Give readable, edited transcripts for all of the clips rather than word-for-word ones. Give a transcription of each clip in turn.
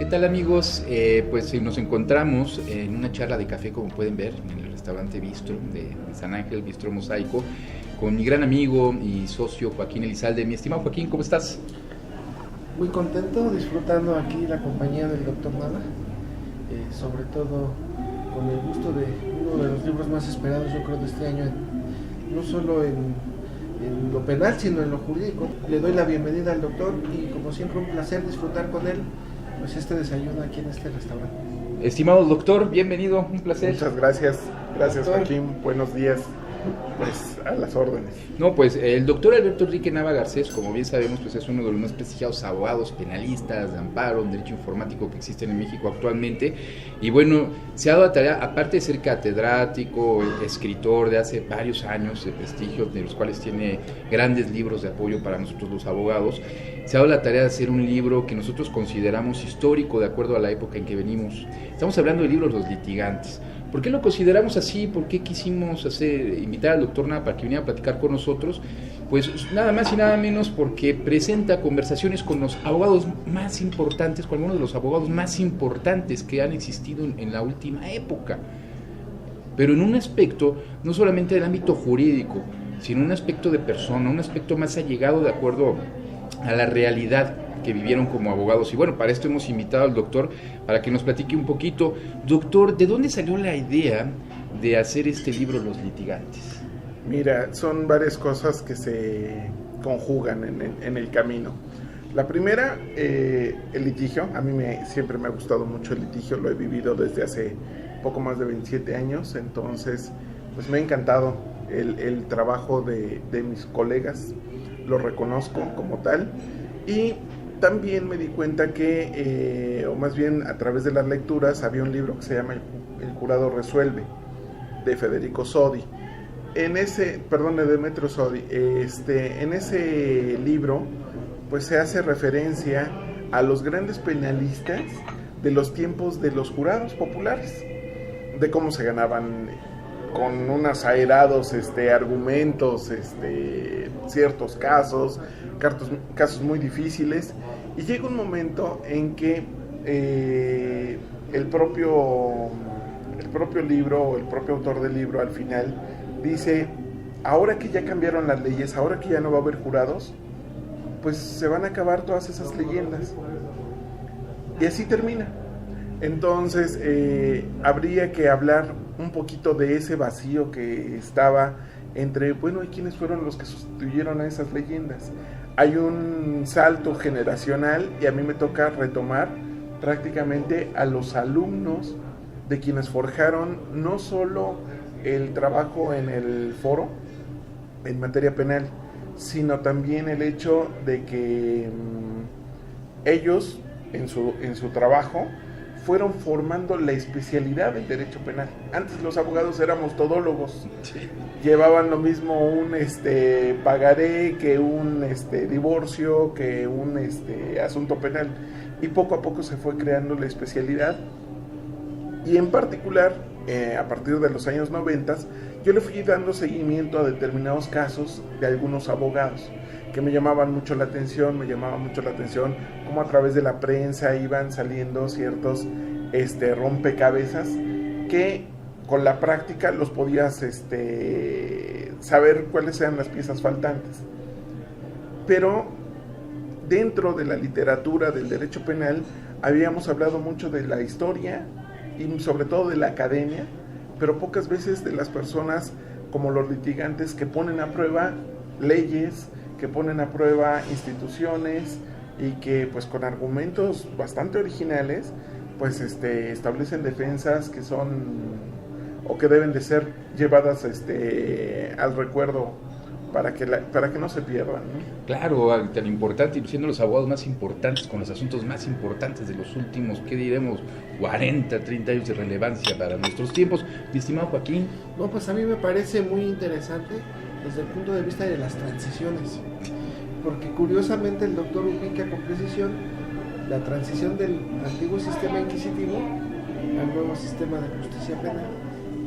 tal amigos? Pues nos encontramos en una charla de café, como pueden ver, en el restaurante Bistro de San Ángel, Bistro Mosaico, con mi gran amigo y socio Joaquín Elizalde. Mi estimado Joaquín, ¿cómo estás? Muy contento, disfrutando aquí la compañía del Dr. Nava, sobre todo con el gusto de uno de los libros más esperados, yo creo, de este año, no solo en lo penal, sino en lo jurídico. Le doy la bienvenida al doctor y, como siempre, un placer disfrutar con él pues este desayuno aquí en este restaurante. Estimado doctor, bienvenido, un placer. Muchas gracias, Joaquín, buenos días, pues a las órdenes. No, pues el doctor Alberto Enrique Nava Garcés, como bien sabemos, pues es uno de los más prestigiados abogados penalistas de amparo en derecho informático que existen en México actualmente, y bueno, se ha dado la tarea, aparte de ser catedrático, escritor de hace varios años de prestigio, de los cuales tiene grandes libros de apoyo para nosotros los abogados, se ha dado la tarea de hacer un libro que nosotros consideramos histórico de acuerdo a la época en que venimos. Estamos hablando del libro Los Litigantes. ¿Por qué lo consideramos así? ¿Por qué quisimos invitar al doctor Nava para que viniera a platicar con nosotros? Pues nada más y nada menos porque presenta conversaciones con los abogados más importantes, con algunos de los abogados más importantes que han existido en la última época. Pero en un aspecto, no solamente del ámbito jurídico, sino un aspecto de persona, un aspecto más allegado de acuerdo a la realidad que vivieron como abogados. Y bueno, para esto hemos invitado al doctor para que nos platique un poquito. Doctor, ¿de dónde salió la idea de hacer este libro Los Litigantes? Mira, son varias cosas que se conjugan en el camino. La primera, el litigio. A mí siempre me ha gustado mucho el litigio, lo he vivido desde hace poco más de 27 años, entonces pues me ha encantado el trabajo de mis colegas, lo reconozco como tal, y también me di cuenta que, o más bien a través de las lecturas, había un libro que se llama El jurado resuelve, de Federico Sodi. De Demetrio Sodi. En ese libro, pues se hace referencia a los grandes penalistas de los tiempos de los jurados populares, de cómo se ganaban con unos aerados argumentos, ciertos casos muy difíciles, y llega un momento en que el propio libro, o el propio autor del libro, al final dice: ahora que ya cambiaron las leyes, ahora que ya no va a haber jurados, pues se van a acabar todas esas leyendas. Y así termina. Entonces habría que hablar un poquito de ese vacío que estaba entre, bueno, ¿y quiénes fueron los que sustituyeron a esas leyendas? Hay un salto generacional y a mí me toca retomar prácticamente a los alumnos de quienes forjaron no solo el trabajo en el foro en materia penal, sino también el hecho de que ellos en su trabajo fueron formando la especialidad del derecho penal. Antes los abogados éramos todólogos, sí. Llevaban lo mismo un pagaré que un divorcio, que un asunto penal, y poco a poco se fue creando la especialidad. Y en particular, a partir de los años 90, yo le fui dando seguimiento a determinados casos de algunos abogados que me llamaban mucho la atención, cómo a través de la prensa iban saliendo ciertos rompecabezas que con la práctica los podías saber cuáles eran las piezas faltantes. Pero dentro de la literatura del derecho penal habíamos hablado mucho de la historia y sobre todo de la academia, pero pocas veces de las personas como los litigantes que ponen a prueba leyes, que ponen a prueba instituciones y que pues con argumentos bastante originales pues establecen defensas que son o que deben de ser llevadas al recuerdo para que no se pierdan, ¿no? Claro, tan importante, y siendo los abogados más importantes, con los asuntos más importantes de los últimos, ¿qué diremos? 40, 30 años de relevancia para nuestros tiempos. Mi estimado Joaquín. No, pues a mí me parece muy interesante desde el punto de vista de las transiciones, porque curiosamente el doctor ubica con precisión la transición del antiguo sistema inquisitivo al nuevo sistema de justicia penal,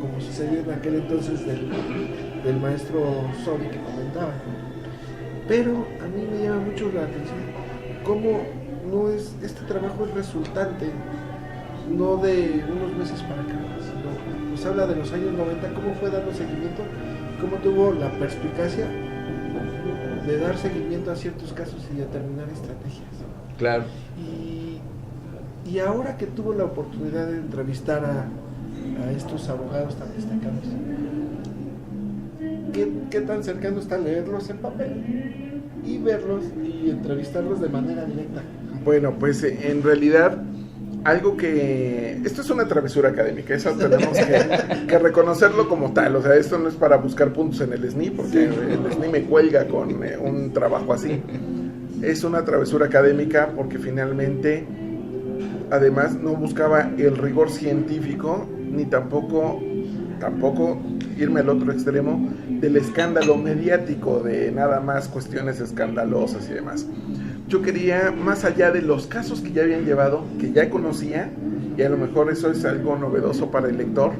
como sucedió en aquel entonces del maestro Sodi que comentaba. Pero a mí me llama mucho la atención cómo no es, este trabajo es resultante no de unos meses para acá, sino pues habla de los años 90, cómo fue dando seguimiento, cómo tuvo la perspicacia de dar seguimiento a ciertos casos y determinar estrategias. Claro. Y ahora que tuvo la oportunidad de entrevistar a estos abogados tan destacados, ¿qué tan cercano está leerlos en papel y verlos y entrevistarlos de manera directa? Bueno, pues en realidad algo que... Esto es una travesura académica, eso tenemos que reconocerlo como tal. O sea, esto no es para buscar puntos en el SNI, porque el SNI me cuelga con un trabajo así. Es una travesura académica porque finalmente, además, no buscaba el rigor científico, ni tampoco irme al otro extremo del escándalo mediático, de nada más cuestiones escandalosas y demás. Yo quería, más allá de los casos que ya habían llevado, que ya conocía, y a lo mejor eso es algo novedoso para el lector,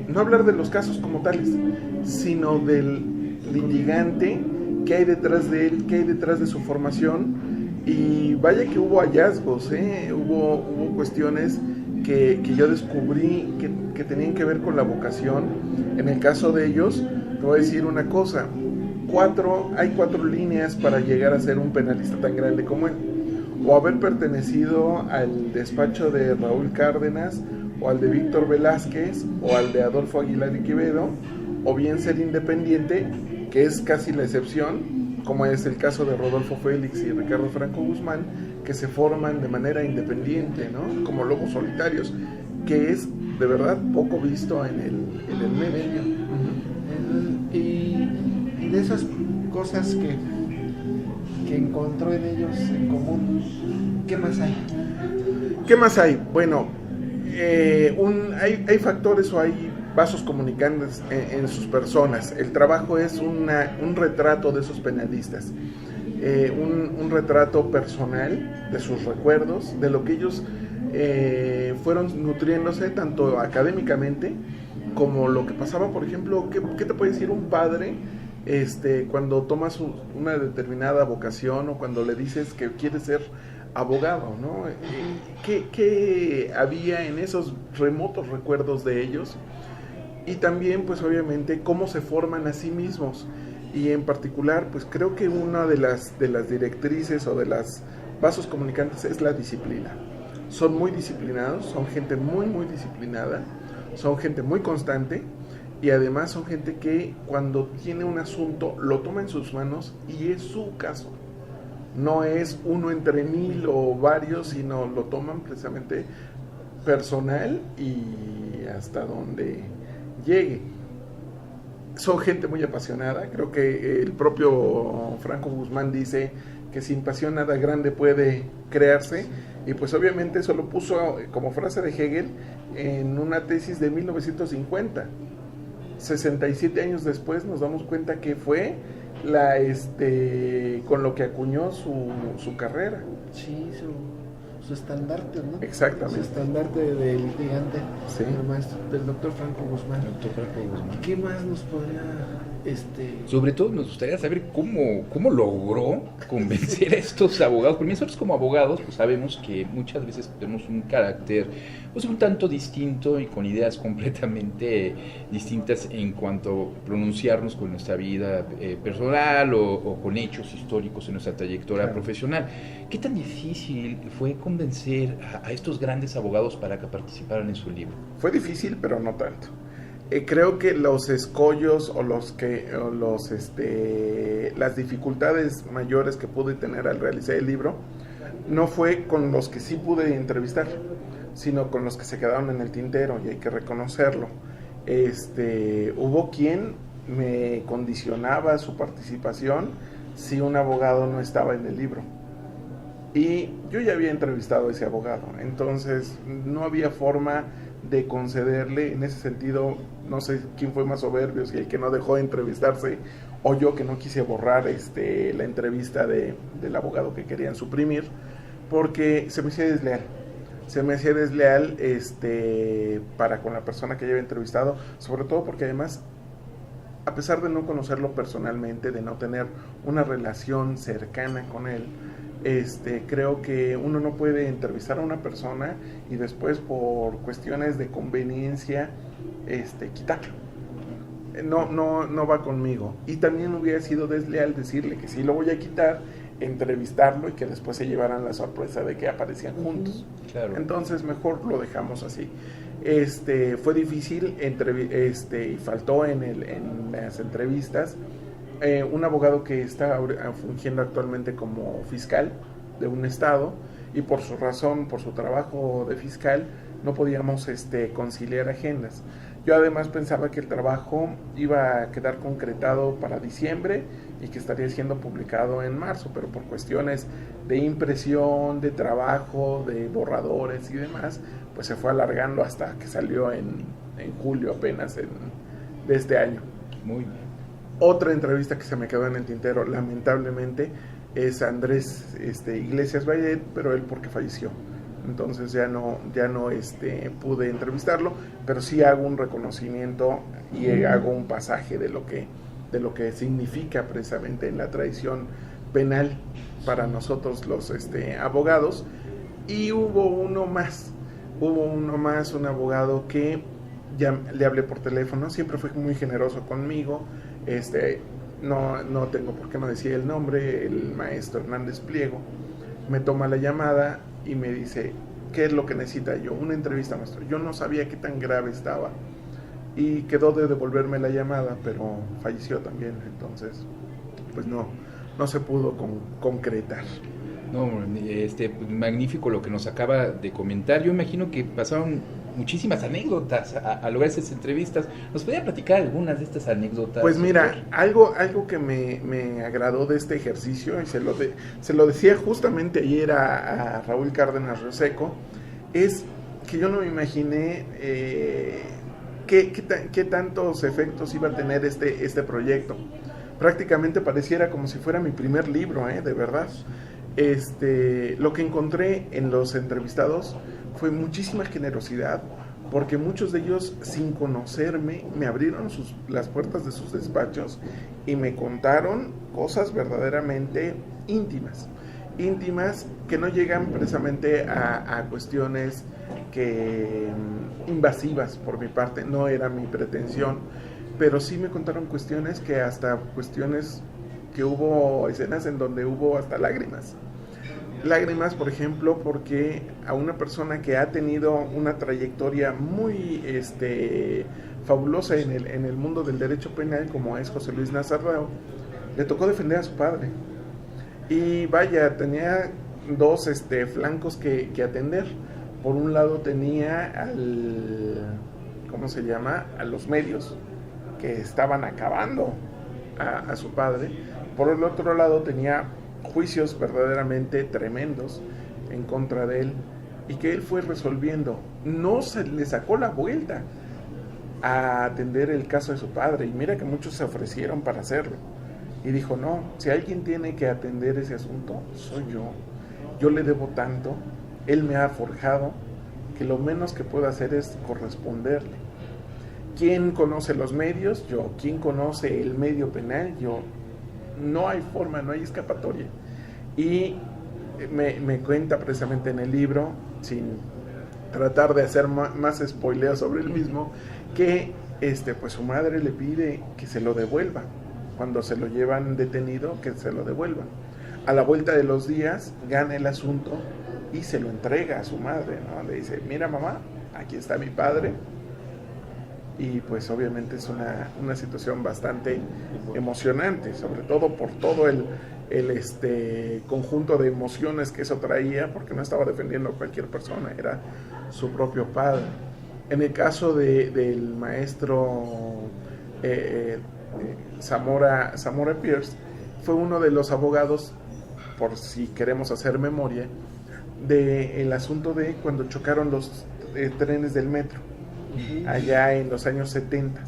no hablar de los casos como tales, sino del litigante, qué hay detrás de él, qué hay detrás de su formación. Y vaya que hubo hallazgos, hubo cuestiones que yo descubrí que tenían que ver con la vocación. En el caso de ellos, te voy a decir una cosa, hay 4 líneas para llegar a ser un penalista tan grande como él: o haber pertenecido al despacho de Raúl Cárdenas, o al de Víctor Velázquez, o al de Adolfo Aguilar y Quevedo, o bien ser independiente, que es casi la excepción, como es el caso de Rodolfo Félix y Ricardo Franco Guzmán, que se forman de manera independiente, ¿no? Como lobos solitarios, que es de verdad poco visto en el medio. Y de esas cosas que encontró en ellos en común, ¿qué más hay? ¿Qué más hay? Bueno, hay factores o hay vasos comunicantes en sus personas. El trabajo es un retrato de esos penalistas, un retrato personal de sus recuerdos, de lo que ellos fueron nutriéndose tanto académicamente como lo que pasaba. Por ejemplo, ¿qué te puede decir un padre cuando tomas una determinada vocación, o cuando le dices que quiere ser abogado, ¿no? ¿Qué había en esos remotos recuerdos de ellos? Y también, pues obviamente, cómo se forman a sí mismos. Y en particular, pues creo que una de las directrices o de las vasos comunicantes es la disciplina. Son muy disciplinados, son gente muy, muy disciplinada, son gente muy constante, y además son gente que cuando tiene un asunto lo toma en sus manos y es su caso. No es uno entre 1000 o varios, sino lo toman precisamente personal y hasta donde llegue. Son gente muy apasionada. Creo que el propio Franco Guzmán dice que sin pasión nada grande puede crearse, y pues obviamente eso lo puso como frase de Hegel en una tesis de 1950. 67 años después nos damos cuenta que fue con lo que acuñó su carrera. Sí, su estandarte, ¿no? Exactamente. Su estandarte de litigante, sí. El maestro, del doctor Franco Guzmán. ¿Qué más nos podría Sobre todo nos gustaría saber cómo logró convencer a estos abogados, porque nosotros como abogados pues sabemos que muchas veces tenemos un carácter pues un tanto distinto y con ideas completamente distintas en cuanto a pronunciarnos con nuestra vida personal o con hechos históricos en nuestra trayectoria profesional. ¿Qué tan difícil fue convencer a estos grandes abogados para que participaran en su libro? Fue difícil, pero no tanto. Creo que los escollos o las dificultades mayores que pude tener al realizar el libro no fue con los que sí pude entrevistar, sino con los que se quedaron en el tintero, y hay que reconocerlo. Hubo quien me condicionaba su participación si un abogado no estaba en el libro, y yo ya había entrevistado a ese abogado, entonces no había forma de concederle. En ese sentido, no sé quién fue más soberbio, si el que no dejó de entrevistarse o yo, que no quise borrar la entrevista del abogado que querían suprimir, porque se me hacía desleal para con la persona que yo había entrevistado, sobre todo porque además, a pesar de no conocerlo personalmente, de no tener una relación cercana con él, Creo que uno no puede entrevistar a una persona y después por cuestiones de conveniencia quitarlo. No va conmigo. Y también hubiera sido desleal decirle que sí lo voy a quitar, entrevistarlo y que después se llevaran la sorpresa de que aparecían juntos. Claro. Entonces mejor lo dejamos así. Fue difícil y faltó en las entrevistas un abogado que está fungiendo actualmente como fiscal de un estado, y por su razón, por su trabajo de fiscal, no podíamos conciliar agendas. Yo además pensaba que el trabajo iba a quedar concretado para diciembre y que estaría siendo publicado en marzo, pero por cuestiones de impresión, de trabajo, de borradores y demás, pues se fue alargando hasta que salió en julio apenas de este año. Muy bien. Otra entrevista que se me quedó en el tintero, lamentablemente, es Andrés Iglesias Vallet, pero él porque falleció. Entonces ya no pude entrevistarlo, pero sí hago un reconocimiento y hago un pasaje de lo que significa precisamente en la tradición penal para nosotros los abogados. Y hubo uno más, un abogado que ya le hablé por teléfono, siempre fue muy generoso conmigo. No tengo por qué no decir el nombre, el maestro Hernández Pliego. Me toma la llamada y me dice, ¿qué es lo que necesita yo? Una entrevista, maestro. Yo no sabía qué tan grave estaba y quedó de devolverme la llamada, pero falleció también, entonces pues no se pudo concretar. No, magnífico lo que nos acaba de comentar. Yo imagino que pasaron muchísimas anécdotas a lograr esas entrevistas. ¿Nos podría platicar algunas de estas anécdotas? Pues mira, algo que me agradó de este ejercicio, y se lo decía justamente ayer a Raúl Cárdenas Rioseco, es que yo no me imaginé qué tantos efectos iba a tener este proyecto. Prácticamente pareciera como si fuera mi primer libro, de verdad. Lo que encontré en los entrevistados fue muchísima generosidad, porque muchos de ellos, sin conocerme, me abrieron las puertas de sus despachos y me contaron cosas verdaderamente íntimas que no llegan precisamente a cuestiones invasivas por mi parte. No era mi pretensión, pero sí me contaron cuestiones que hubo escenas en donde hubo hasta lágrimas, por ejemplo, porque a una persona que ha tenido una trayectoria muy fabulosa en el mundo del derecho penal, como es José Luis Nazardao, le tocó defender a su padre. Y vaya, tenía dos flancos que atender. Por un lado tenía a los medios que estaban acabando a su padre. Por el otro lado tenía juicios verdaderamente tremendos en contra de él, y que él fue resolviendo. No se le sacó la vuelta a atender el caso de su padre, y mira que muchos se ofrecieron para hacerlo, y dijo, no, si alguien tiene que atender ese asunto, soy yo le debo tanto, él me ha forjado, que lo menos que puedo hacer es corresponderle. ¿Quién conoce los medios? Yo. ¿Quién conoce el medio penal? Yo. No hay forma, no hay escapatoria. Y me cuenta precisamente en el libro, sin tratar de hacer más spoileo sobre el mismo, que pues su madre le pide que se lo devuelva. Cuando se lo llevan detenido, que se lo devuelvan. A la vuelta de los días, gana el asunto y se lo entrega a su madre, ¿no? Le dice, mira mamá, aquí está mi padre. Y pues obviamente es una situación bastante emocionante, sobre todo por todo el conjunto de emociones que eso traía, porque no estaba defendiendo a cualquier persona, era su propio padre. En el caso del maestro Zamora Pierce, fue uno de los abogados, por si queremos hacer memoria, del asunto de cuando chocaron los trenes del metro allá en los años 70,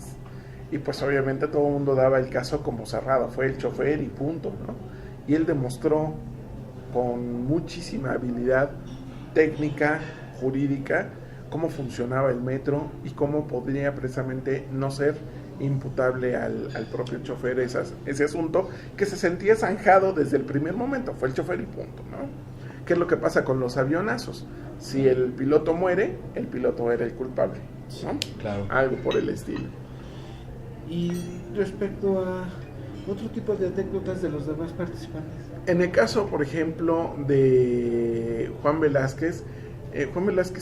y pues obviamente todo el mundo daba el caso como cerrado, fue el chofer y punto, ¿no? Y él demostró con muchísima habilidad técnica, jurídica, cómo funcionaba el metro y cómo podría precisamente no ser imputable al propio chofer ese asunto, que se sentía zanjado desde el primer momento, fue el chofer y punto, ¿no? ¿Qué es lo que pasa con los avionazos? Si el piloto muere, el piloto era el culpable, ¿no? Claro. Algo por el estilo. Y respecto a otro tipo de anécdotas de los demás participantes. En el caso, por ejemplo, de Juan Velázquez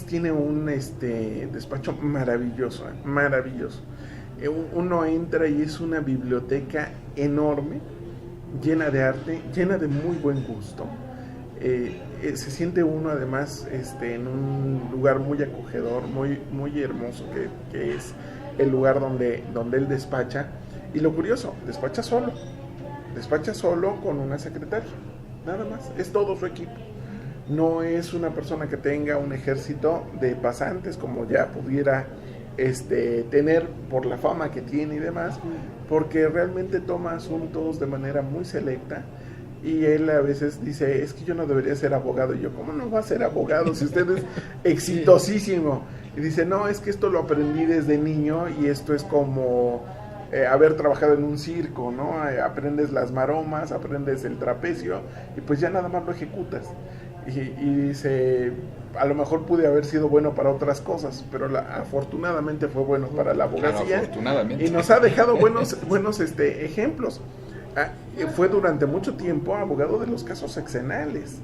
tiene un despacho maravilloso, maravilloso. Uno entra y es una biblioteca enorme, llena de arte, llena de muy buen gusto. Se siente uno además en un lugar muy acogedor, muy, muy hermoso, que es el lugar donde él despacha. Y lo curioso, despacha solo con una secretaria, nada más, es todo su equipo. No es una persona que tenga un ejército de pasantes como ya pudiera tener por la fama que tiene y demás, porque realmente toma asuntos de manera muy selecta. Y él a veces dice, es que yo no debería ser abogado. Y yo, ¿cómo no va a ser abogado si usted es exitosísimo? Y dice, no, es que esto lo aprendí desde niño y esto es como haber trabajado en un circo, ¿no? Aprendes las maromas, aprendes el trapecio y pues ya nada más lo ejecutas. Y dice, a lo mejor pude haber sido bueno para otras cosas, pero afortunadamente fue bueno para la abogacía. Claro, afortunadamente. Y nos ha dejado buenos ejemplos. Fue durante mucho tiempo abogado de los casos sexenales,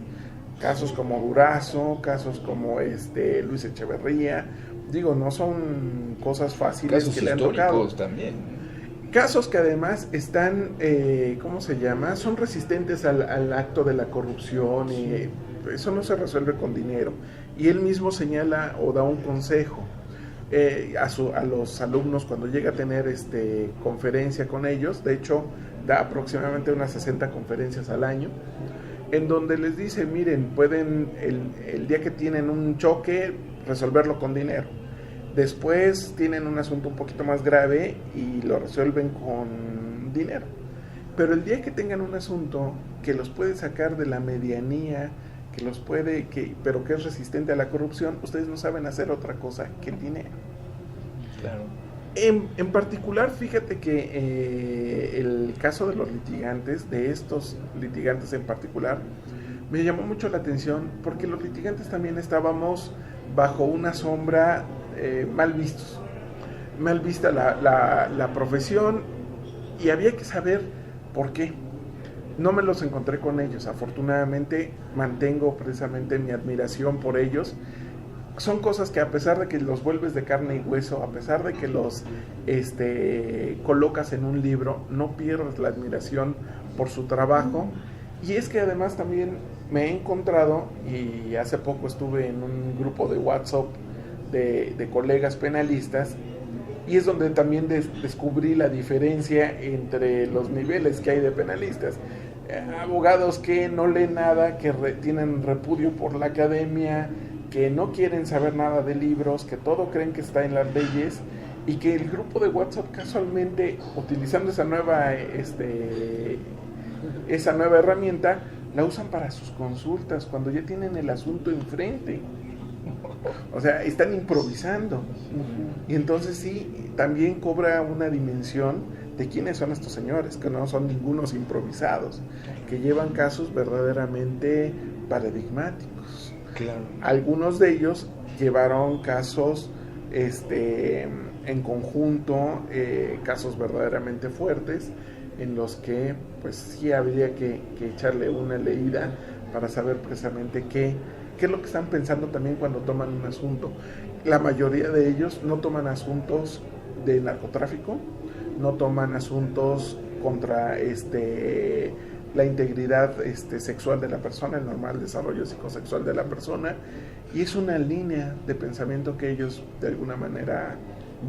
casos como Durazo, casos como Luis Echeverría. Digo, no son cosas fáciles casos que le han tocado. También. Casos que además están, ¿cómo se llama? Son resistentes al acto de la corrupción y eso no se resuelve con dinero. Y él mismo señala o da un consejo a los alumnos cuando llega a tener conferencia con ellos. De hecho, da aproximadamente unas 60 conferencias al año, en donde les dice, miren, pueden el día que tienen un choque, resolverlo con dinero. Después tienen un asunto un poquito más grave y lo resuelven con dinero. Pero el día que tengan un asunto que los puede sacar de la medianía, pero que es resistente a la corrupción, ustedes no saben hacer otra cosa que el dinero. Claro. En particular, fíjate que el caso de los litigantes, de estos litigantes en particular, me llamó mucho la atención porque los litigantes también estábamos bajo una sombra mal vistos. Mal vista la profesión y había que saber por qué. No me los encontré con ellos, afortunadamente mantengo precisamente mi admiración por ellos. Son cosas que a pesar de que los vuelves de carne y hueso, a pesar de que los colocas en un libro, no pierdes la admiración por su trabajo. Y es que además también me he encontrado, y hace poco estuve en un grupo de WhatsApp de colegas penalistas, y es donde también descubrí la diferencia entre los niveles que hay de penalistas. Abogados que no leen nada, que tienen repudio por la academia, que no quieren saber nada de libros, que todo creen que está en las leyes, y que el grupo de WhatsApp casualmente, utilizando esa nueva herramienta, la usan para sus consultas, cuando ya tienen el asunto enfrente. O sea, están improvisando. Y entonces sí, también cobra una dimensión de quiénes son estos señores, que no son ningunos improvisados, que llevan casos verdaderamente paradigmáticos. Claro. Algunos de ellos llevaron casos en conjunto, casos verdaderamente fuertes, en los que pues sí habría que echarle una leída para saber precisamente qué es lo que están pensando también cuando toman un asunto. La mayoría de ellos no toman asuntos de narcotráfico, no toman asuntos contra la integridad sexual de la persona, el normal desarrollo psicosexual de la persona, y es una línea de pensamiento que ellos de alguna manera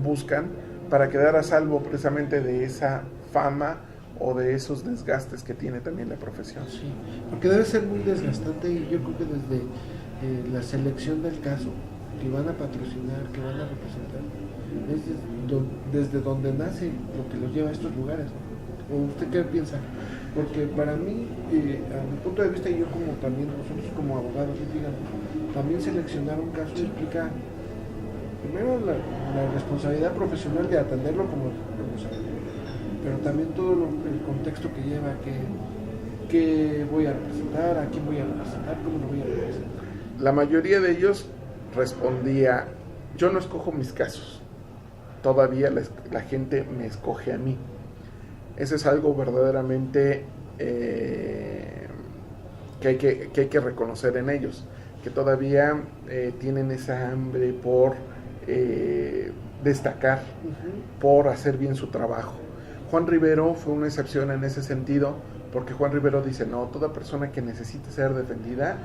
buscan para quedar a salvo precisamente de esa fama o de esos desgastes que tiene también la profesión. Sí, porque debe ser muy desgastante, y yo creo que desde la selección del caso, que van a patrocinar, que van a representar, es desde donde nace lo que los lleva a estos lugares, ¿no? ¿O usted qué piensa? Porque para mí, a mi punto de vista, y yo como también, nosotros como abogados, también seleccionar un caso implica primero la responsabilidad profesional de atenderlo como sabe, pero también todo el contexto que lleva, que voy a representar, a quién voy a representar, cómo lo voy a representar. La mayoría de ellos respondía, yo no escojo mis casos, todavía la gente me escoge a mí. Eso es algo verdaderamente que hay que reconocer en ellos, que todavía tienen esa hambre por destacar, por hacer bien su trabajo. Juan Rivero fue una excepción en ese sentido, porque Juan Rivero dice, no, toda persona que necesite ser defendida,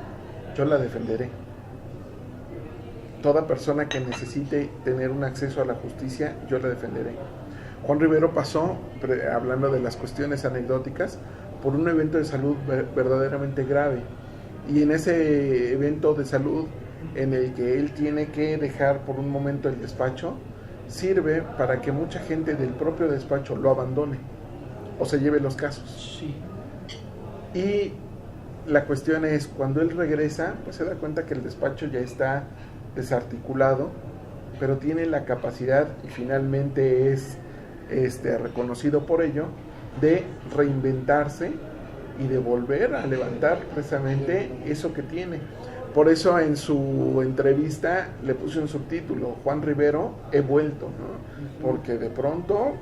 yo la defenderé. Toda persona que necesite tener un acceso a la justicia, yo la defenderé. Juan Rivero pasó, hablando de las cuestiones anecdóticas, por un evento de salud verdaderamente grave. Y en ese evento de salud, en el que él tiene que dejar por un momento el despacho, sirve para que mucha gente del propio despacho lo abandone o se lleve los casos. Sí. Y la cuestión es, cuando él regresa, pues se da cuenta que el despacho ya está desarticulado, pero tiene la capacidad, y finalmente es reconocido por ello, de reinventarse y de volver a levantar precisamente eso que tiene. Por eso en su entrevista le puse un subtítulo, Juan Rivero, he vuelto, ¿no? Porque de pronto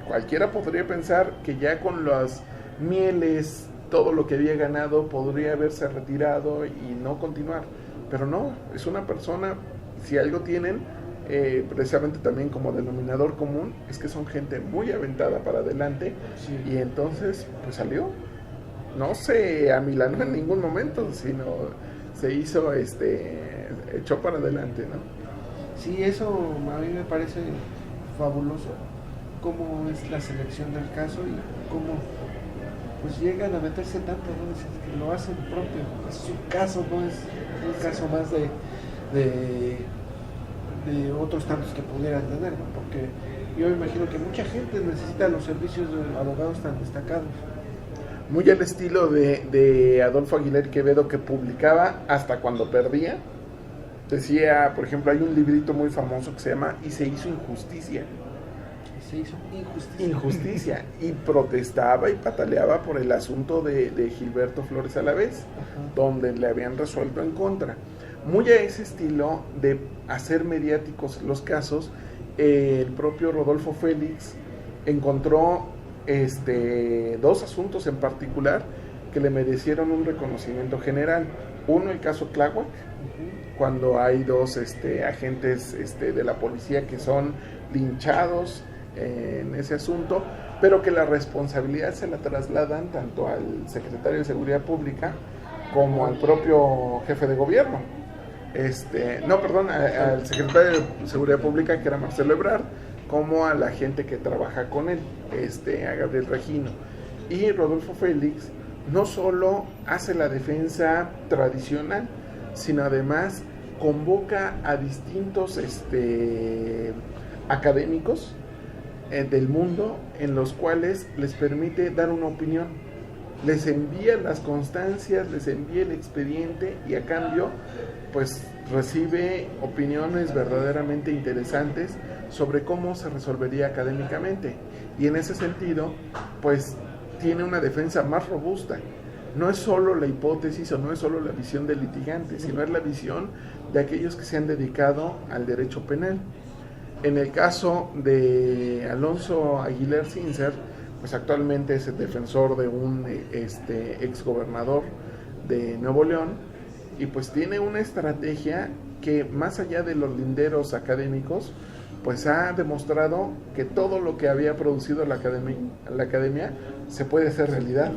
cualquiera podría pensar que ya con las mieles, todo lo que había ganado, podría haberse retirado y no continuar. Pero no, es una persona, si algo tienen, precisamente también como denominador común, es que son gente muy aventada para adelante. Sí. Y entonces pues salió, no se amilanó en ningún momento, sino se hizo, echó para adelante, ¿no? Sí, eso a mí me parece fabuloso, cómo es la selección del caso y cómo pues llegan a meterse tanto, ¿no? Es que lo hacen propio, es su caso, no es un caso más de otros tantos que pudieran tener, ¿no? Porque yo me imagino que mucha gente necesita los servicios de abogados tan destacados. Muy al estilo de Adolfo Aguilar Quevedo, que publicaba hasta cuando perdía. Decía, por ejemplo, hay un librito muy famoso que se llama Y se hizo injusticia. Se hizo injusticia. Injusticia. Y protestaba y pataleaba por el asunto de Gilberto Flores Alavés, donde le habían resuelto en contra. Muy a ese estilo de hacer mediáticos los casos, el propio Rodolfo Félix encontró dos asuntos en particular que le merecieron un reconocimiento general. Uno, el caso Tláhuac, cuando hay dos agentes de la policía que son linchados en ese asunto, pero que la responsabilidad se la trasladan tanto al secretario de Seguridad Pública como al propio jefe de gobierno. Al secretario de Seguridad Pública, que era Marcelo Ebrard, como a la gente que trabaja con él, a Gabriel Regino. Y Rodolfo Félix no solo hace la defensa tradicional, sino además convoca a distintos académicos del mundo, en los cuales les permite dar una opinión. Les envía las constancias, les envía el expediente y a cambio pues recibe opiniones verdaderamente interesantes sobre cómo se resolvería académicamente, y en ese sentido pues tiene una defensa más robusta. No es solo la hipótesis o no es solo la visión del litigante, sino es la visión de aquellos que se han dedicado al derecho penal. En el caso de Alonso Aguilar Sincer, pues actualmente es el defensor de un exgobernador de Nuevo León, y pues tiene una estrategia que, más allá de los linderos académicos, pues ha demostrado que todo lo que había producido la academia se puede hacer realidad.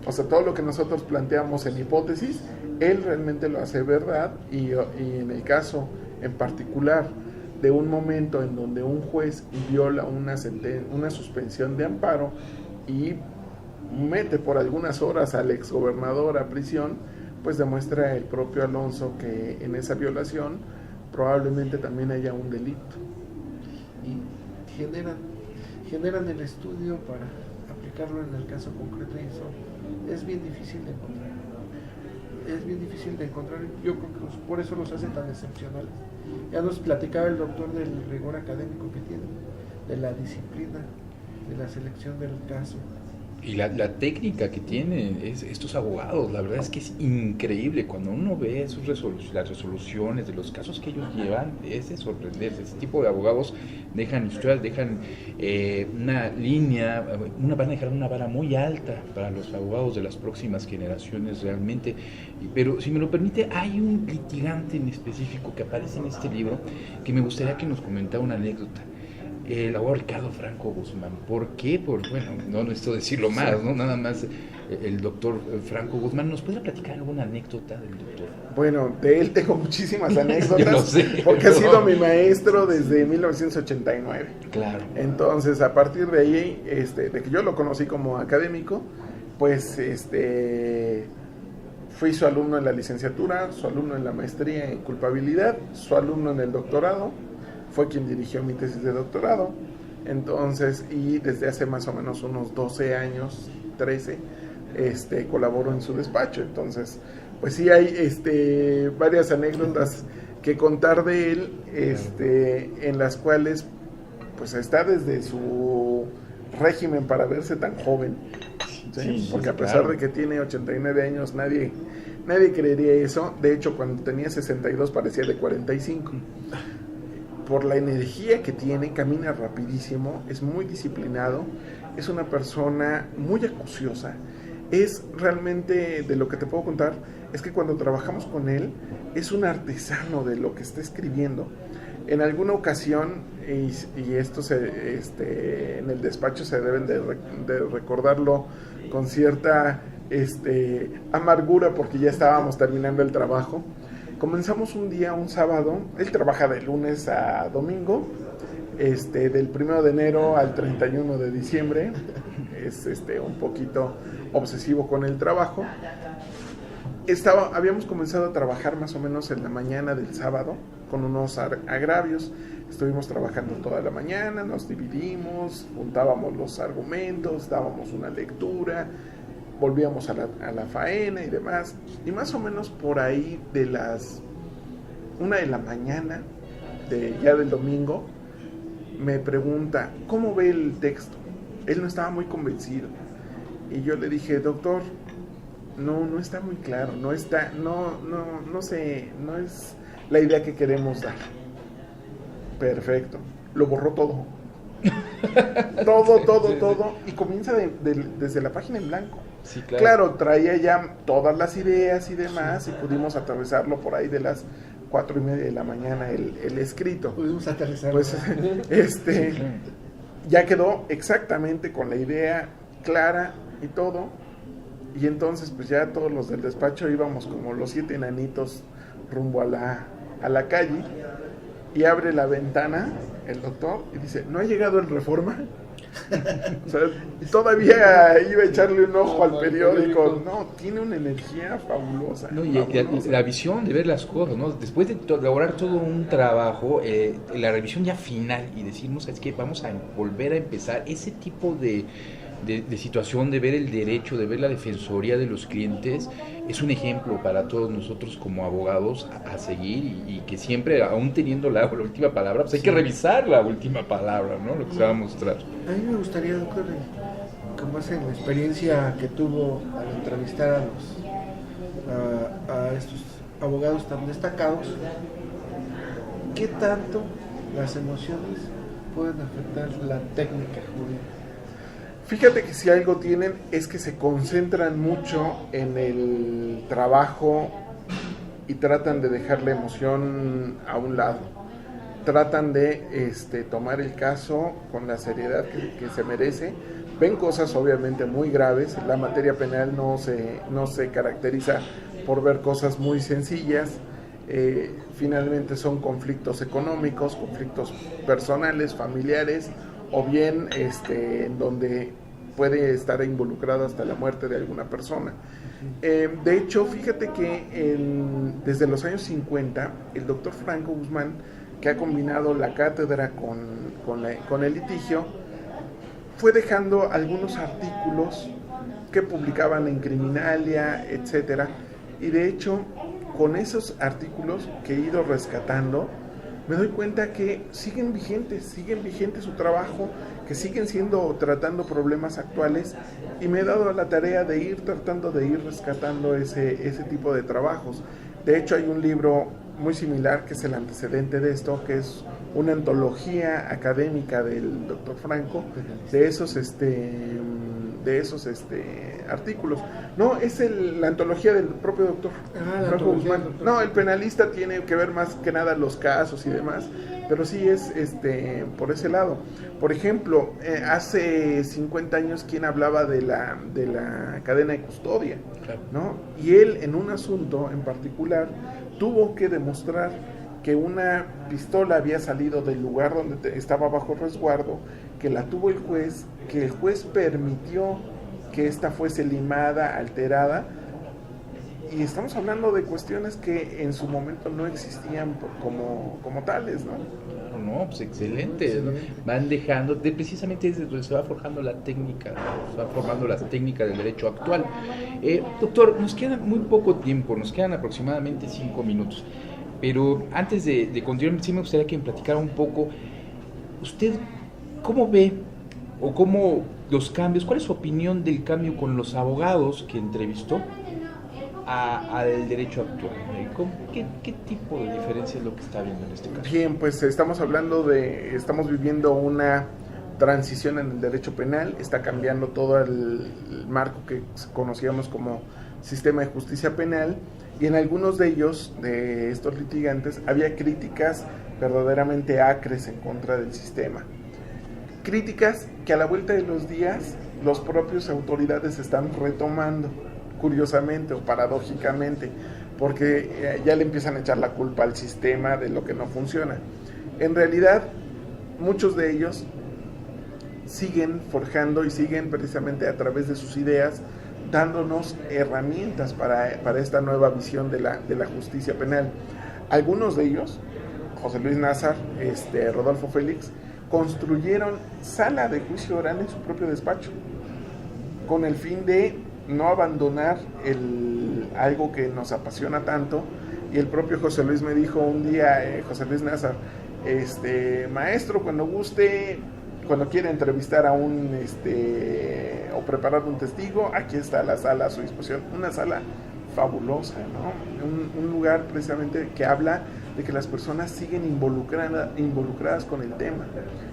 O sea, todo lo que nosotros planteamos en hipótesis, él realmente lo hace verdad, y en el caso en particular de un momento en donde un juez viola una suspensión de amparo y mete por algunas horas al exgobernador a prisión, pues demuestra el propio Alonso que en esa violación probablemente también haya un delito. Y generan el estudio para aplicarlo en el caso concreto, y eso es bien difícil de encontrar. Yo creo que por eso los hace tan excepcionales. Ya nos platicaba el doctor del rigor académico que tiene, de la disciplina, de la selección del caso. Y la técnica que tienen estos abogados, la verdad es que es increíble. Cuando uno ve las resoluciones de los casos que ellos llevan, es de sorprenderse. Ese tipo de abogados dejan historias, dejan una línea, van a dejar una vara muy alta para los abogados de las próximas generaciones realmente. Pero si me lo permite, hay un litigante en específico que aparece en este libro que me gustaría que nos comentara una anécdota. El abogado Ricardo Franco Guzmán. ¿Por qué? Bueno, no necesito decirlo más, ¿no? Nada más el doctor Franco Guzmán. ¿Nos puede platicar alguna anécdota del doctor? Bueno, de él tengo muchísimas anécdotas. Yo lo sé, porque ha sido mi maestro desde 1989. Claro. Entonces, a partir de ahí, de que yo lo conocí como académico, pues fui su alumno en la licenciatura, su alumno en la maestría en culpabilidad, su alumno en el doctorado. Fue quien dirigió mi tesis de doctorado. Entonces, y desde hace más o menos unos 12 años, 13, colaboro en su despacho. Entonces, pues sí hay varias anécdotas que contar de él, en las cuales pues está desde su régimen para verse tan joven, ¿sí? Porque a pesar de que tiene 89 años, nadie creería eso. De hecho, cuando tenía 62 parecía de 45. Por la energía que tiene, camina rapidísimo, es muy disciplinado, es una persona muy acuciosa. Es realmente, de lo que te puedo contar, es que cuando trabajamos con él, es un artesano de lo que está escribiendo. En alguna ocasión, y esto en el despacho se deben de recordarlo con cierta amargura, porque ya estábamos terminando el trabajo. Comenzamos un sábado, él trabaja de lunes a domingo, del 1 de enero al 31 de diciembre, es un poquito obsesivo con el trabajo. Habíamos comenzado a trabajar más o menos en la mañana del sábado, con unos agravios. Estuvimos trabajando toda la mañana, nos dividimos, juntábamos los argumentos, dábamos una lectura, volvíamos a la faena y demás, y más o menos por ahí de las 1 de la mañana ya del domingo me pregunta ¿cómo ve el texto? Él no estaba muy convencido y yo le dije, doctor, no está muy claro, no sé, no es la idea que queremos dar. Perfecto, lo borró todo. todo, y comienza desde la página en blanco. Sí, claro, traía ya todas las ideas y demás, y pudimos aterrizarlo por ahí de las 4:30 de la mañana el escrito. Pudimos aterrizarlo. Pues ya quedó exactamente con la idea clara y todo, y entonces pues ya todos los del despacho íbamos como los 7 enanitos rumbo a la calle, y abre la ventana el doctor y dice, ¿no ha llegado el Reforma? O sea, todavía iba a echarle un ojo al periódico. No, tiene una energía fabulosa. No, y la visión de ver las cosas, ¿no? Después de elaborar todo un trabajo, la revisión ya final y decirnos, es que vamos a volver a empezar ese tipo de situación, de ver el derecho, de ver la defensoría de los clientes, es un ejemplo para todos nosotros como abogados a seguir, y que siempre, aún teniendo la última palabra, pues hay que revisar la última palabra, ¿no? Lo que se va a mostrar. A mí me gustaría, doctor, como es en la experiencia que tuvo al entrevistar a estos abogados tan destacados, ¿qué tanto las emociones pueden afectar la técnica jurídica? Fíjate que si algo tienen es que se concentran mucho en el trabajo y tratan de dejar la emoción a un lado. Tratan de tomar el caso con la seriedad que se merece. Ven cosas obviamente muy graves. La materia penal no se caracteriza por ver cosas muy sencillas. Finalmente son conflictos económicos, conflictos personales, familiares, o bien en donde puede estar involucrado hasta la muerte de alguna persona. De hecho, fíjate que desde los años 50, el doctor Franco Guzmán, que ha combinado la cátedra con el litigio, fue dejando algunos artículos que publicaban en Criminalia, etcétera, y de hecho, con esos artículos que he ido rescatando, me doy cuenta que siguen vigentes su trabajo, que siguen tratando problemas actuales, y me he dado a la tarea de ir tratando de ir rescatando ese tipo de trabajos. De hecho, hay un libro muy similar que es el antecedente de esto, que es una antología académica del doctor Franco, de esos artículos. No, es la antología del propio doctor Franco Guzmán. No, el penalista tiene que ver más que nada los casos y demás, pero sí es por ese lado. Por ejemplo, hace 50 años, ¿quién hablaba de la cadena de custodia? ¿No? Y él, en un asunto en particular, tuvo que demostrar que una pistola había salido del lugar donde estaba bajo resguardo, que la tuvo el juez, que el juez permitió que ésta fuese limada, alterada, y estamos hablando de cuestiones que en su momento no existían como tales, ¿no? Claro, no, pues excelente, ¿no? Van dejando, precisamente desde donde se va forjando la técnica, ¿no? Se va formando las técnicas del derecho actual. Doctor, nos queda muy poco tiempo, nos quedan aproximadamente 5 minutos, pero antes de continuar, sí me gustaría que me platicara un poco, ¿usted cómo ve o cómo los cambios, cuál es su opinión del cambio con los abogados que entrevistó al derecho actual? ¿Qué tipo de diferencia es lo que está viendo en este caso? Bien, pues estamos viviendo una transición en el derecho penal, está cambiando todo el marco que conocíamos como sistema de justicia penal, y en algunos de ellos, de estos litigantes, había críticas verdaderamente acres en contra del sistema. Críticas que a la vuelta de los días los propios autoridades están retomando, curiosamente o paradójicamente, porque ya le empiezan a echar la culpa al sistema de lo que no funciona. En realidad, muchos de ellos siguen forjando y siguen precisamente a través de sus ideas dándonos herramientas para esta nueva visión de la justicia penal. Algunos de ellos, José Luis Nazar, Rodolfo Félix, construyeron sala de juicio oral en su propio despacho, con el fin de no abandonar algo que nos apasiona tanto. Y el propio José Luis me dijo un día, José Luis Nazar, maestro, cuando guste, cuando quiera entrevistar a o preparar un testigo, aquí está la sala a su disposición. Una sala fabulosa, ¿no? Un lugar precisamente que habla de que las personas siguen involucradas con el tema,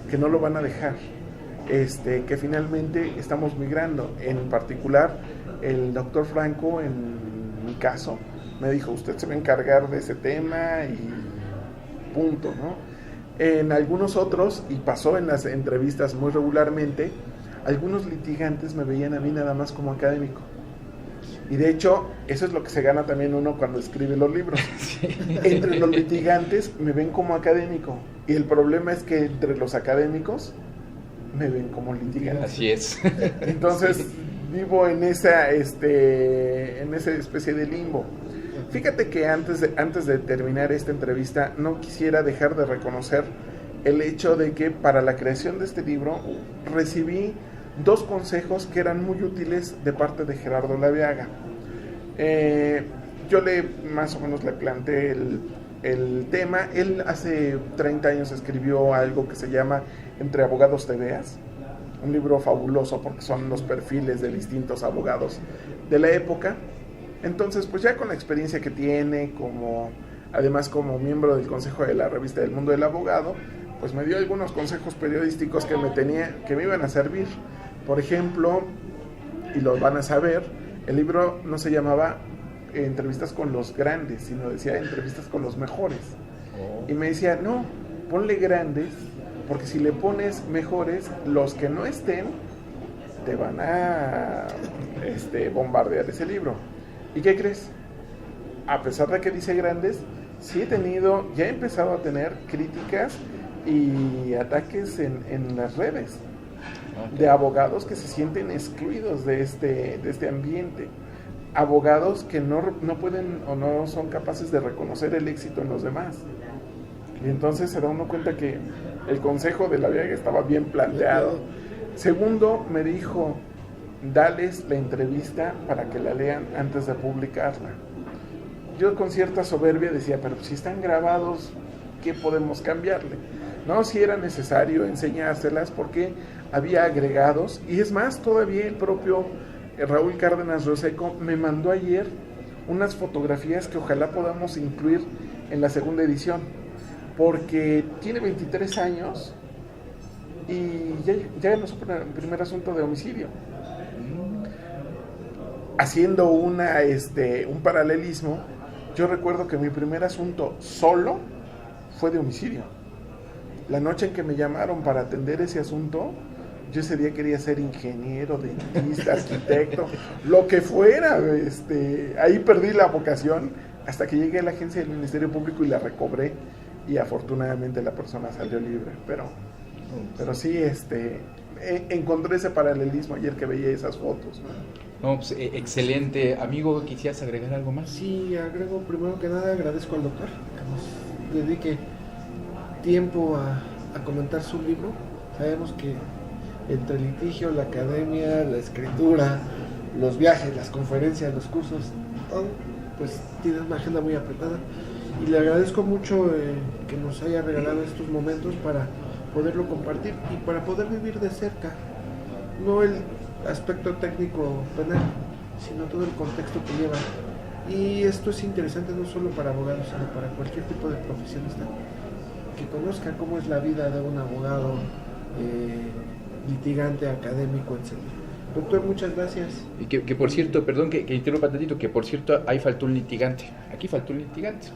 que no lo van a dejar, que finalmente estamos migrando. En particular, el doctor Franco, en mi caso, me dijo, usted se va a encargar de ese tema y punto, ¿no? En algunos otros, y pasó en las entrevistas muy regularmente, algunos litigantes me veían a mí nada más como académico. Y de hecho, eso es lo que se gana también uno cuando escribe los libros. Sí. Entre los litigantes me ven como académico. Y el problema es que entre los académicos me ven como litigante. Así es. Entonces, sí, vivo en esa especie de limbo. Fíjate que antes de terminar esta entrevista, no quisiera dejar de reconocer el hecho de que para la creación de este libro recibí 2 consejos que eran muy útiles de parte de Gerardo Laviaga. Yo más o menos le planteé el tema. Él hace 30 años escribió algo que se llama Entre abogados te veas, un libro fabuloso porque son los perfiles de distintos abogados de la época. Entonces, pues ya con la experiencia que tiene, además como miembro del consejo de la revista del Mundo del Abogado, pues me dio algunos consejos periodísticos que me iban a servir. Por ejemplo, y lo van a saber, el libro no se llamaba Entrevistas con los grandes, sino decía Entrevistas con los mejores. Y me decía, no, ponle grandes, porque si le pones mejores, los que no estén te van a bombardear ese libro. ¿Y qué crees? A pesar de que dice grandes, sí ya he empezado a tener críticas y ataques en las redes, okay, de abogados que se sienten excluidos de este ambiente, abogados que no pueden o no son capaces de reconocer el éxito en los demás. Y entonces se da uno cuenta que el consejo de Laviaga estaba bien planteado. Segundo, me dijo, dales la entrevista para que la lean antes de publicarla. Yo con cierta soberbia decía, pero si están grabados, qué podemos cambiarle, ¿no? Si era necesario enseñárselas porque había agregados, y es más, todavía el propio Raúl Cárdenas Rioseco me mandó ayer unas fotografías que ojalá podamos incluir en la segunda edición, porque tiene 23 años y ya ganó su primer asunto de homicidio. Haciendo un paralelismo, yo recuerdo que mi primer asunto solo fue de homicidio. La noche en que me llamaron para atender ese asunto, yo ese día quería ser ingeniero, dentista, arquitecto, lo que fuera. Ahí perdí la vocación hasta que llegué a la agencia del Ministerio Público y la recobré, y afortunadamente la persona salió libre. Pero sí, encontré ese paralelismo ayer que veía esas fotos, ¿no? No, pues, excelente. Amigo, ¿quisieras agregar algo más? Sí, agrego primero que nada, agradezco al doctor que nos dedique tiempo a comentar su libro. Sabemos que entre el litigio, la academia, la escritura, los viajes, las conferencias, los cursos, todo, pues tiene una agenda muy apretada. Y le agradezco mucho que nos haya regalado estos momentos para poderlo compartir y para poder vivir de cerca, no el aspecto técnico penal, sino todo el contexto que lleva. Y esto es interesante no solo para abogados, sino para cualquier tipo de profesionista que conozca cómo es la vida de un abogado, litigante, académico, etc. Doctor, muchas gracias. Y que por cierto, perdón que interrumpa tantito, que por cierto ahí faltó un litigante, aquí faltó un litigante,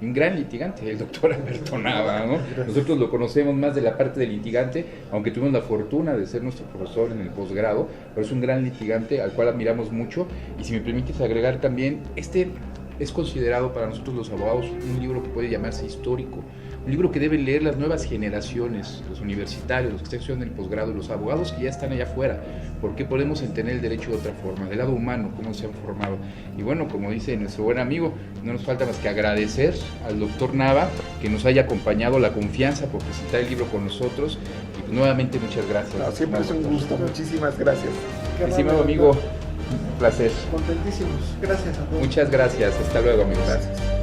un gran litigante, el doctor Alberto Nava, ¿no? Nosotros lo conocemos más de la parte del litigante, aunque tuvimos la fortuna de ser nuestro profesor en el posgrado, pero es un gran litigante al cual admiramos mucho. Y si me permites agregar también, es considerado para nosotros los abogados un libro que puede llamarse histórico, un libro que deben leer las nuevas generaciones, los universitarios, los que están estudiando en el posgrado, los abogados que ya están allá afuera, porque podemos entender el derecho de otra forma, del lado humano, cómo se han formado. Y bueno, como dice nuestro buen amigo, no nos falta más que agradecer al doctor Nava que nos haya acompañado, la confianza por presentar el libro con nosotros, y pues nuevamente muchas gracias. No, siempre es un gusto, muchísimas gracias. Estimado amigo, un placer. Contentísimos, gracias a todos. Muchas gracias, hasta luego amigos. Gracias.